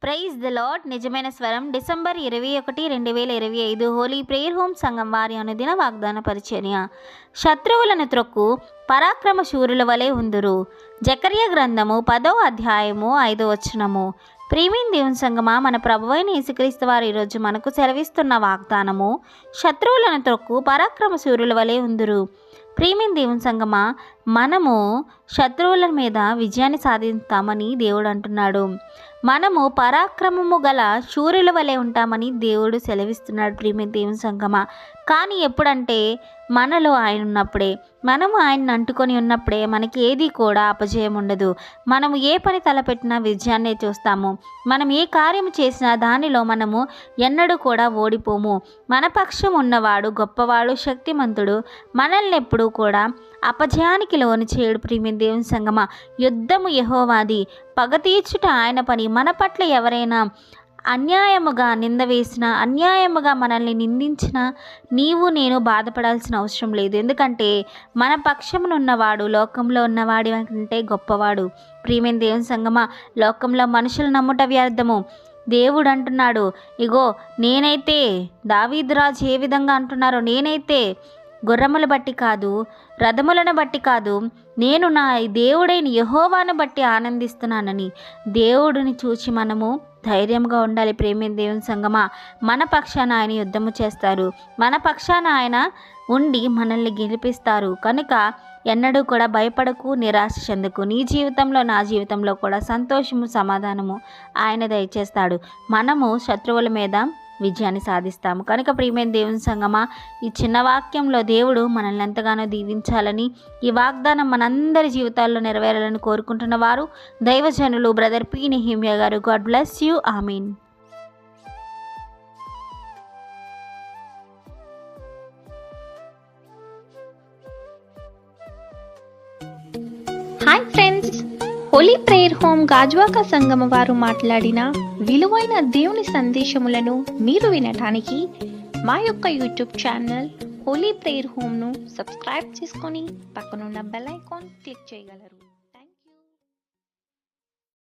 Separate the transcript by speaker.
Speaker 1: Praise the lord. నిజమైన స్వరం December 21, 2025 Holi prayer home సంఘం వారి అనుదిన వాగ్దాన పరిచర్య. శత్రువులను త్రొక్కు పరాక్రమ శూరుల వలె ఉందురు. జకర్యా గ్రంథము 10వ అధ్యాయము 5వ వచనము. ప్రియమైన దేవుని సంగమా, మన ప్రభువైన యేసుక్రీస్తు వారు ఈరోజు మనకు సెలవిస్తున్న వాగ్దానము, శత్రువులను త్రొక్కు పరాక్రమ శూరుల వలె ఉందురు. ప్రియమైన దేవుని సంగమా, మనము శత్రువుల మీద విజయాన్ని సాధిస్తామని దేవుడు అంటున్నాడు. మనము పరాక్రమము గల శూరుల వలె ఉంటామని దేవుడు సెలవిస్తున్నాడు. ప్రియమైన దేవుని సంగమా, కానీ ఎప్పుడంటే మనలో ఆయన ఉన్నప్పుడే, మనము ఆయన్ని అంటుకొని ఉన్నప్పుడే మనకి ఏది కూడా అపజయం ఉండదు. మనము ఏ పని తలపెట్టినా విజయాన్నే చూస్తాము. మనం ఏ కార్యము చేసినా దానిలో మనము ఎన్నడూ కూడా ఓడిపోము. మన పక్షం ఉన్నవాడు గొప్పవాడు, శక్తిమంతుడు. మనల్ని ఎప్పుడూ కూడా అపజయానికి లోను చేయడు. ప్రియమైన దేవుని సంగమా, యుద్ధము యెహోవాది, పగ తీర్చుట ఆయన పని. మన పట్ల ఎవరైనా అన్యాయముగా నింద వేసినా, అన్యాయముగా మనల్ని నిందించినా నీవు నేను బాధపడాల్సిన అవసరం లేదు. ఎందుకంటే మన పక్షమునున్నవాడు లోకంలో ఉన్నవాడి కంటే గొప్పవాడు. ప్రియమైన దేవుని సంగమా, లోకంలో మనుషులు నమ్ముట వ్యర్థము. దేవుడు అంటున్నాడు, ఇగో నేనైతే, దావీదు రాజు ఏ విధంగా అంటున్నారో, నేనైతే గుర్రముల బట్టి కాదు, రథములను బట్టి కాదు, నేను నా దేవుడైన యెహోవాను బట్టి ఆనందిస్తున్నానని దేవుడిని చూచి మనము ధైర్యంగా ఉండాలి. ప్రేమైన దేవుని సంగమా, మన పక్షాన ఆయన యుద్ధము చేస్తారు. మన పక్షాన ఆయన ఉండి మనల్ని గెలిపిస్తారు. కనుక ఎన్నడూ కూడా భయపడకు, నిరాశ చెందకు. నీ జీవితంలో, నా జీవితంలో కూడా సంతోషము, సమాధానము ఆయన దయచేస్తాడు. మనము శత్రువుల మీద విజయాన్ని సాధిస్తాము. కనుక ప్రియమైన దేవుని సంగమా, ఈ చిన్న వాక్యంలో దేవుడు మనల్ని ఎంతగానో దీవించాలని, ఈ వాగ్దానం మనందరి జీవితాల్లో నెరవేరాలని కోరుకుంటున్న వారు దైవజనులు బ్రదర్ పి. నెహెమ్యా గారు. God bless you. Amen.
Speaker 2: Hi friends, holy prayer home Gajuwaka Sangama వారు మాట్లాడిన విలువైన దేవుని సందేశములను మీరు వినటానికి మా యొక్క యూట్యూబ్ ఛానల్ హోలీ ప్రేయర్ హోమ్ను సబ్స్క్రైబ్ చేసుకొని పక్కనున్న బెల్ ఐకాన్ క్లిక్ చేయగలరు.